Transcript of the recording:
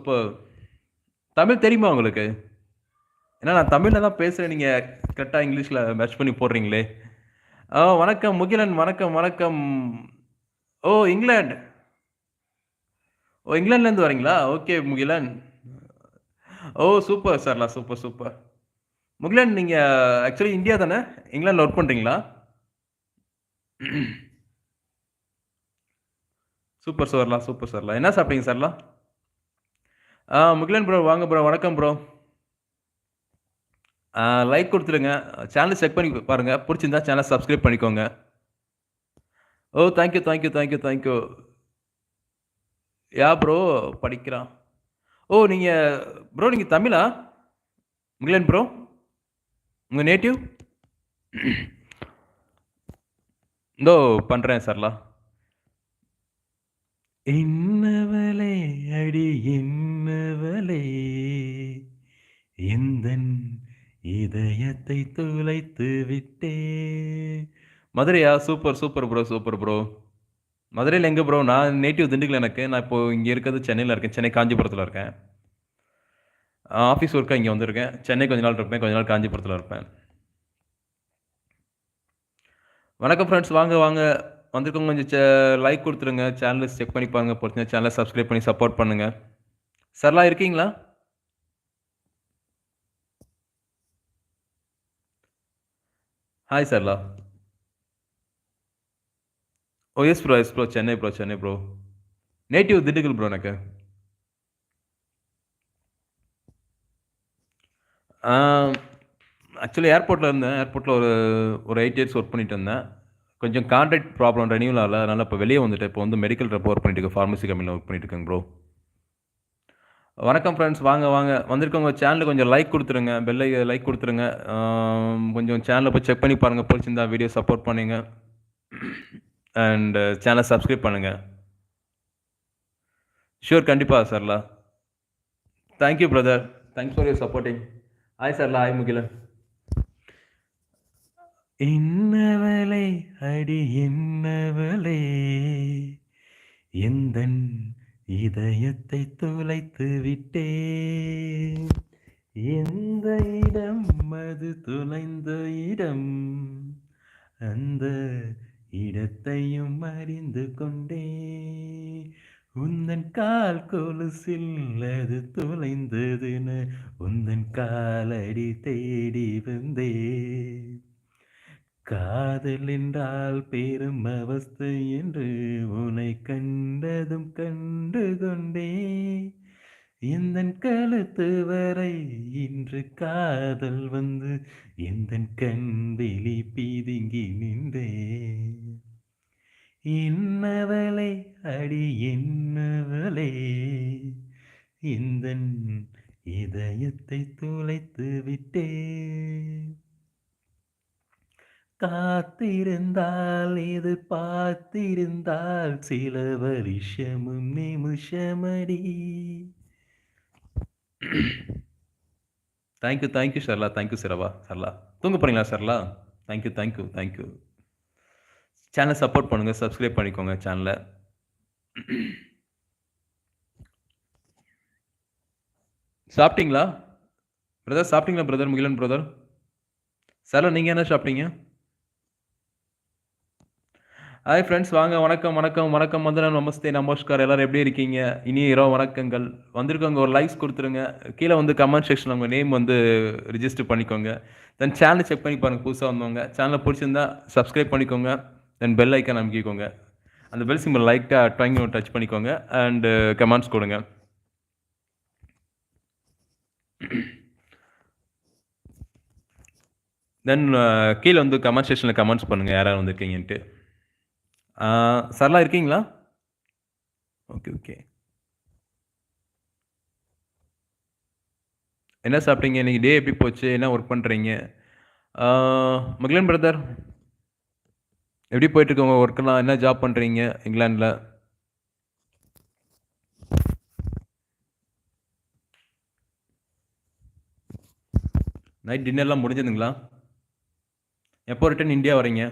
Super. Tamil தெரியுமா உங்களுக்கு? ஏன்னா நான் தமிழ்ல தான் பேசுறேன். நீங்க கரெக்ட்டா இங்கிலீஷ்ல மேட்ச் பண்ணி போடுறீங்களே! வணக்கம் முகிலன். வணக்கம், வணக்கம். ஓ! இங்கிலாந்து. ஓ! இங்கிலாந்துலேருந்து வரீங்களா? ஓகே முகிலன். ஓ! Super Sarala. Super, super. Mugilan நீங்க ஆக்சுவலி இந்தியா தானே? இங்கிலாந்துல ஒர்க் பண்றீங்களா? Super Sarala, super Sarala. என்ன சாப்பிட்டீங்க சரளா? முகிலன் ப்ரோ வாங்க ப்ரோ. வணக்கம் ப்ரோ. லைக் குடுத்துருங்க. சேனல் செக் பண்ணி பாருங்க. புடிச்சிருந்தா சேனல் சப்ஸ்கிரைப் பண்ணிக்கோங்க. ஓ! Thank you, thank you, thank you, thank you. Yeah bro படிக்கிறான். ஓ! நீங்க தமிழா? முகிலன் ப்ரோ? உங்க நேட்டிவ்? இதோ பண்றேன் சரளா. என்னவளே அடி என்னவளே எந்தன் இதயத்தை துளைத்து விட்டே. மதுரையா? Super, super bro, super bro. மதுரையில எங்க ப்ரோ? நான் நேட்டிவ் திண்டுக்கல் எனக்கு. நான் இப்போ இங்க இருக்கிறது சென்னையில இருக்கேன். சென்னை காஞ்சிபுரத்தில இருக்கேன். ஆஃபீஸ் ஒர்க்கா இங்க வந்திருக்கேன். சென்னை கொஞ்ச நாள் இருப்பேன். கொஞ்ச நாள் காஞ்சிபுரத்தில இருப்பேன். வணக்கம் ஃபிரெண்ட்ஸ். வாங்க, வாங்க. வந்திருக்கவங்க கொஞ்சம் லைக் குடுத்துருங்க. சேனல செக் பண்ணி பாருங்க. புடிச்சிருந்தா சேனல சப்ஸ்கிரைப் பண்ணி சப்போர்ட் பண்ணுங்க. சரளா இருக்கீங்களா? ஹாய் சரளா. ஓ! Yes bro, yes bro. Chennai bro, Chennai bro. Native Dindigul bro எனக்கு. ஆ ஆக்சுவலி ஏர்போர்ட்ல இருந்தேன். ஏர்போர்ட்ல ஒரு ஒரு 8 இயர்ஸ் ஒர்க் பண்ணிட்டு இருந்தேன். கொஞ்சம் கான்ட்ராக்ட் ப்ராப்ளம் ரெனியூவல் ஆகல. அதனால இப்ப வெளிய வந்துட்டேன். இப்போ வந்து மெடிக்கல் ரெப் ஒர்க் பண்ணிட்டு இருக்கேன். பார்மசி கம்பெனில ஒர்க் பண்ணிட்டு இருக்கேங்க ப்ரோ. வணக்கம் ஃபிரெண்ட்ஸ். வாங்க, வாங்க. வந்திருக்கவங்க சேனலுக்கு கொஞ்சம் லைக் குடுத்துருங்க. லைக் குடுத்துருங்க. கொஞ்சம் சேனல போய் செக் பண்ணி பாருங்க. புடிச்சிருந்தா வீடியோ சப்போர்ட் பண்ணுங்க. அண்ட் சேனல சப்ஸ்கிரைப் பண்ணுங்க. ஷூர் கண்டிப்பா Sarala. Thank you brother. Thanks for your supporting. Hi Sarala. Hi Mugilan. என்னவளே அடி என்னவளே எந்தன் இதயத்தை துளைத்து விட்டே. எந்த இடம் அது தொலைந்த இடம் அந்த இடத்தையும் அறிந்து கொண்டே. உந்தன் கால் கொலுசில் அது தொலைந்ததுன உந்தன் காலடி தேடி வந்தே. காதல் என்றால் பெரும் அவஸ்தை என்று உனை கண்டதும் கண்டு கொண்டே. எந்தன் கழுத்து வரை இன்று காதல் வந்து எந்தன் கண்விழி பிதுங்கி நின்றே. என்னவளே அடி என்னவளே எந்தன் இதயத்தை துளைத்து விட்டே. காத்திருந்தால் இது பார்த்திருந்தால் சில வருஷமும் நிமிஷமடி. Thank you, thank you Sarala. Thank you Sarala. தூங்க போறீங்களா Sarala? Thank you, thank you, thank you. Channel support பண்ணுங்க. சப்ஸ்கிரைப் பண்ணிக்கோங்க சேனல. சாப்பிட்டீங்களா? பிரதர் சாப்பிட்டீங்களா பிரதர்? முகிலன் பிரதர். சரளா நீங்க என்ன சாப்பிட்டீங்க? ஹாய் ஃப்ரெண்ட்ஸ் வாங்க. வணக்கம், வணக்கம், வணக்கம். வந்தனம், நமஸ்தே, நமஸ்கார். எல்லாரும் எப்படி இருக்கீங்க? இனிய இரவு வணக்கங்கள். வந்திருக்கவங்க ஒரு லைக்ஸ் குடுத்துருங்க. கீழ வந்து கமெண்ட் செக்ஷன்ல உங்க நேம் வந்து ரிஜிஸ்டர் பண்ணிக்கோங்க. தென் சேனல செக் பண்ணி பாருங்க புதுசா வந்தவங்க. சேனல புடிச்சிருந்தா சப்ஸ்கிரைப் பண்ணிக்கோங்க. தென் பெல் ஐகான் அமுக்கிக்கோங்க. அந்த பெல் சிம்பல் லைட்டா டச் பண்ணிக்கோங்க. அண்ட் கமெண்ட்ஸ் குடுங்க. தென் கீழ வந்து கமெண்ட் செக்ஷன்ல கமெண்ட்ஸ் பண்ணுங்க. யார் யார் வந்திருக்கீங்கன்ட்டு. சரளா இருக்கீங்களா? Okay, okay. என்ன சாப்பிட்டீங்க? இன்னைக்கு டே எப்படி போச்சு? என்ன ஒர்க் பண்றீங்க? ஆ முகிலன் பிரதர். எப்படி போயிட்டு இருக்கு உங்க ஒர்க்லாம்? என்ன ஜாப் பண்றீங்க இங்கிலாந்துல? நைட் டின்னர்லாம் முடிஞ்சதுங்களா? எப்போ ரிட்டர்ன் இந்தியா வரீங்க?